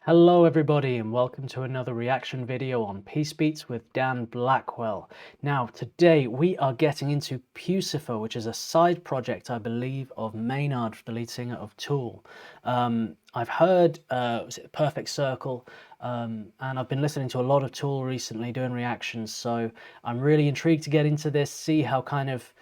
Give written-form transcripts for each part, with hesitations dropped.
Hello everybody and welcome to another reaction video on Peace Beats with Dan Blackwell. Now today we are getting into Puscifer, which is a side project I believe of Maynard, the lead singer of Tool. I've heard was it Perfect Circle, and I've been listening to a lot of Tool recently doing reactions, so I'm really intrigued to get into this, see how kind of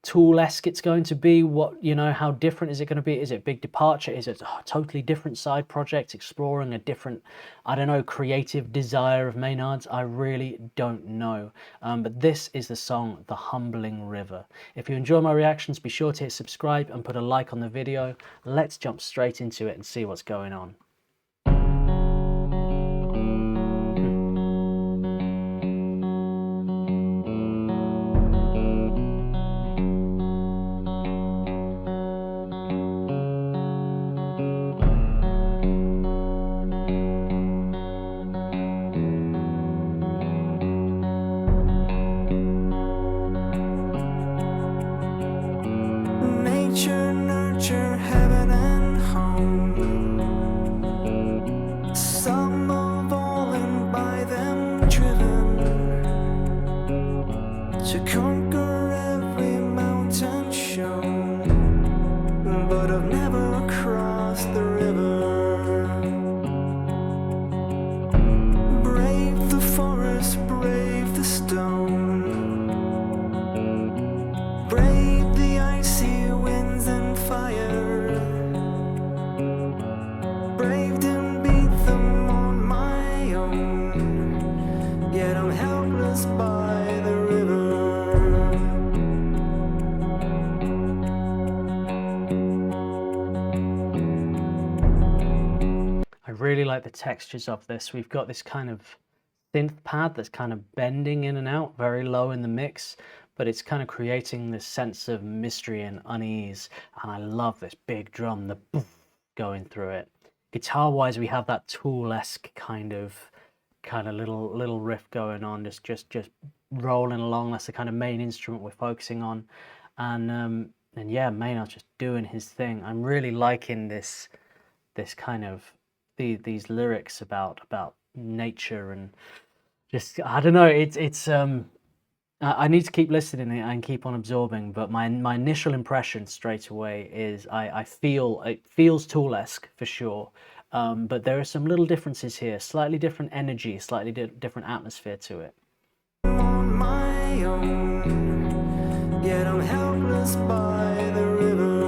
Tool-esque it's going to be, how different is it going to be? Is it a big departure? Is it a totally different side project exploring a different, I don't know, creative desire of Maynard's? I really don't know. But this is the song The Humbling River. If you enjoy my reactions, be sure to hit subscribe and put a like on the video. Let's jump straight into it and see what's going on. Nurture, heaven and home. Some are fallen by them driven to conquer every mountain shown, but I've never crossed the river. Brave the forest, brave the stone, brave the icy winds and fire, braved and beat them on my own, yet I'm helpless by the river. I really like the textures of this. We've got this kind of synth pad that's kind of bending in and out, very low in the mix, but it's kind of creating this sense of mystery and unease. And I love this big drum, the boof going through it. Guitar wise, we have that Tool-esque kind of little riff going on, just rolling along. That's the kind of main instrument we're focusing on. And yeah, Maynard's just doing his thing. I'm really liking this kind of these lyrics about nature and just, I don't know, it's I need to keep listening and keep on absorbing, but my initial impression straight away is I feel it feels Tool-esque for sure, but there are some little differences here, slightly different energy, slightly different atmosphere to it. On my own, yet I'm helpless by the river.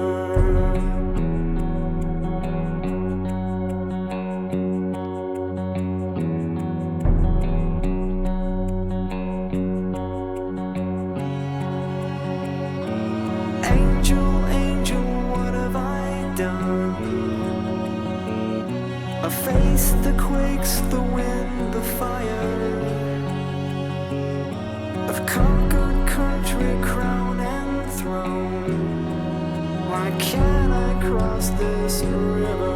Angel, angel, what have I done? I faced the quakes, the wind, the fire. I've conquered country, crown and throne. Why can't I cross this river?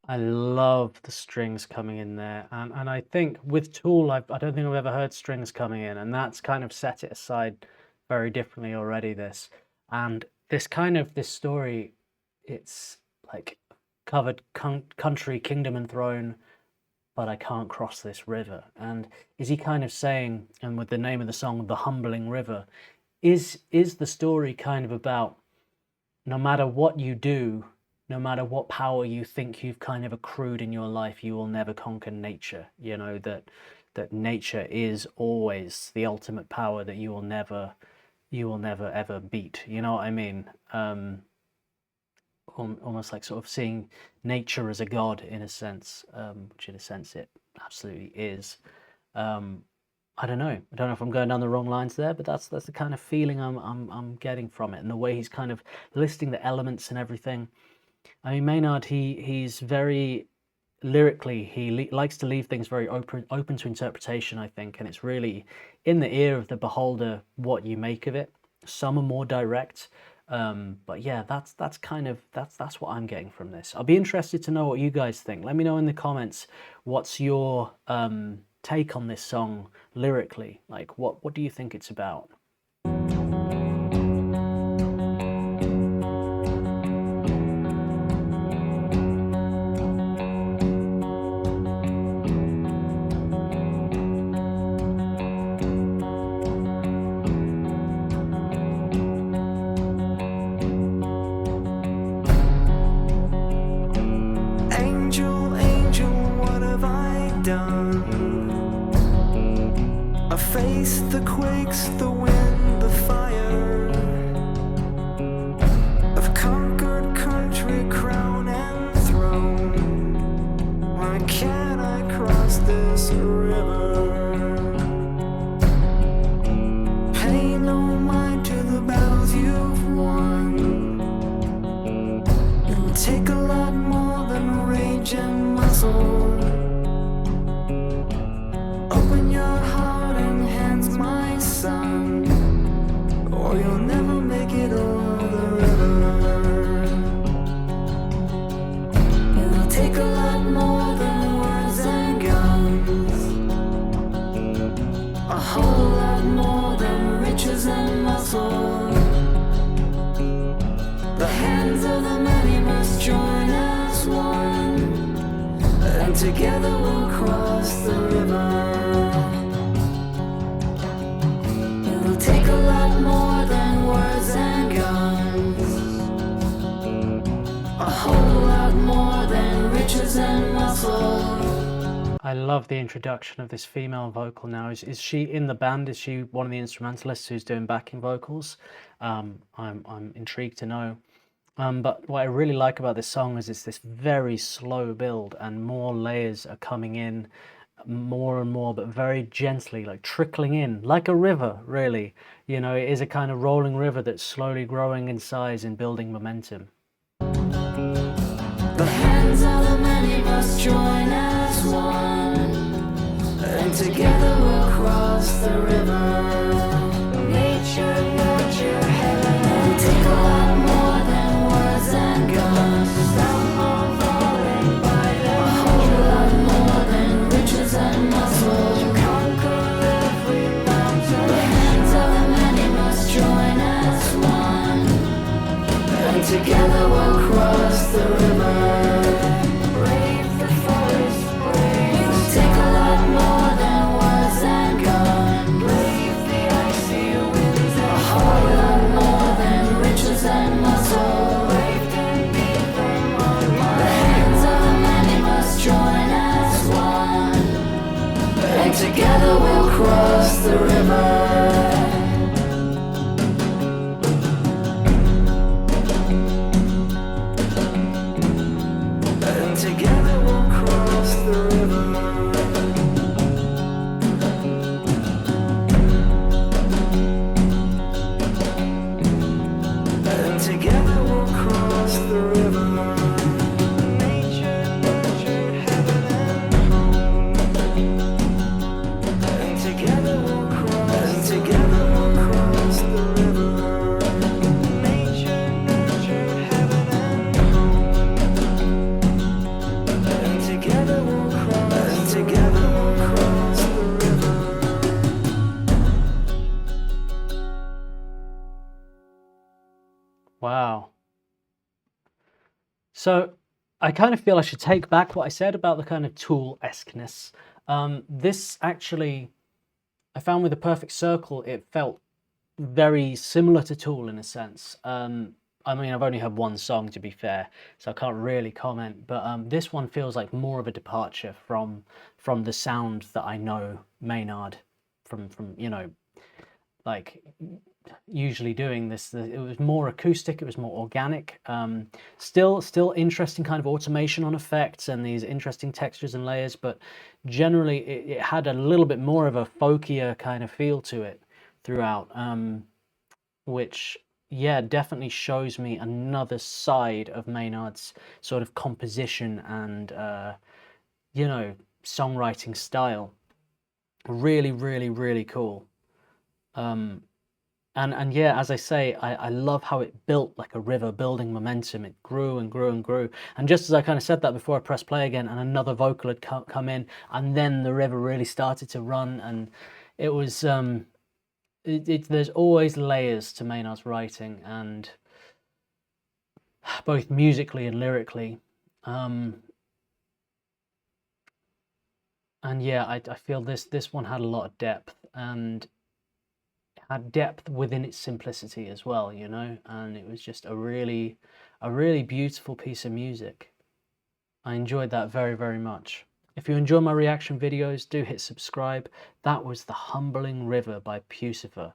I love the strings coming in there, and I think with Tool, I don't think I've ever heard strings coming in, and that's kind of set it aside very differently already. This story, it's like covered country, kingdom and throne, but I can't cross this river. And is he kind of saying, and with the name of the song, The Humbling River, is the story kind of about no matter what you do, no matter what power you think you've kind of accrued in your life, you will never conquer nature. You know, that nature is always the ultimate power that you will never ever beat. You know what I mean? Almost like sort of seeing nature as a god in a sense, which in a sense it absolutely is. I don't know if I'm going down the wrong lines there, but that's the kind of feeling I'm getting from it, and the way he's kind of listing the elements and everything. I mean, Maynard, he's very lyrically, he likes to leave things very open to interpretation, I think, and it's really in the ear of the beholder what you make of it. Some are more direct, but yeah, that's what I'm getting from this. I'll be interested to know what you guys think. Let me know in the comments what's your take on this song lyrically. Like, what do you think it's about? quakes, the wind, the fire of conquered country, crown and throne. Why can't I cross this river? Pay no mind to the battles you've won. It'll take a lot more than rage and muscle. Open your heart and hands, my son, or you'll never make it over the river. It'll take a lot more than words and guns, a whole lot more than riches and muscle. The hands of the many must join as one, and together we'll cross the river. It'll take a lot more than words and guns, a whole lot more than riches and muscle. I love the introduction of this female vocal now. Is she in the band? Is she one of the instrumentalists who's doing backing vocals? I'm intrigued to know. But what I really like about this song is it's this very slow build, and more layers are coming in, more and more, but very gently, like trickling in, like a river, really. You know, it is a kind of rolling river that's slowly growing in size and building momentum. The hands of the many must join as one, and together we'll cross the river. Nature, nurture, heaven, it'll take a lot more than words and guns. Some are falling by the a whole lot more than riches and muscle. To conquer every mountain. The hands of the many must join as one, and together we'll cross the river. Brave the forest, brave. It'll take a lot more than words and guns. Brave the icy winds, a whole lot more than riches and muscle. Brave can beat them on. The hands of the many must join as one, and together we'll cross the river. And together we'll cross the river. And together we'll cross the river. Nature, nurture, heaven and home. And together we'll cross. And together we'll cross the river. Nature, nurture, heaven and home. And together we'll cross. And together we'll cross the river. Wow. So I kind of feel I should take back what I said about the kind of Tool-esqueness. This actually, I found with The Perfect Circle, it felt very similar to Tool in a sense. I mean, I've only had one song, to be fair, so I can't really comment, but this one feels like more of a departure from the sound that I know Maynard from you know, like usually doing this. It was more acoustic, it was more organic, still interesting kind of automation on effects and these interesting textures and layers, but generally it had a little bit more of a folkier kind of feel to it throughout, which, yeah, definitely shows me another side of Maynard's sort of composition and you know, songwriting style. Really, really, really cool. And yeah, as I say, I love how it built like a river, building momentum. It grew and grew and grew. And just as I kind of said that before I pressed play again, and another vocal had come in, and then the river really started to run. And it was, there's always layers to Maynard's writing, and both musically and lyrically. And yeah, I feel this one had a lot of depth, and had depth within its simplicity as well, you know, and it was just a really beautiful piece of music. I enjoyed that very, very much. If you enjoy my reaction videos, do hit subscribe. That was The Humbling River by Puscifer.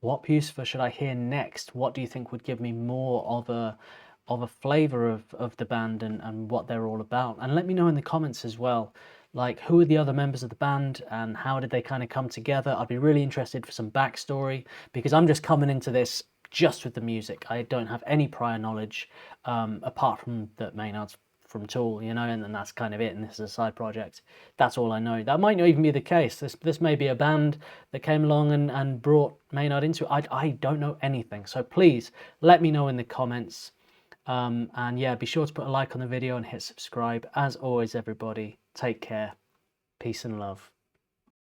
What Puscifer should I hear next? What do you think would give me more of a flavor of the band and what they're all about? And let me know in the comments as well, like who are the other members of the band and how did they kind of come together? I'd be really interested for some backstory, because I'm just coming into this just with the music. I don't have any prior knowledge apart from that Maynard's from Tool, you know, and then that's kind of it, and this is a side project. That's all I know. That might not even be the case. This may be a band that came along and brought Maynard into it. I don't know anything, so please let me know in the comments. And yeah, be sure to put a like on the video and hit subscribe. As always, everybody, take care, peace and love.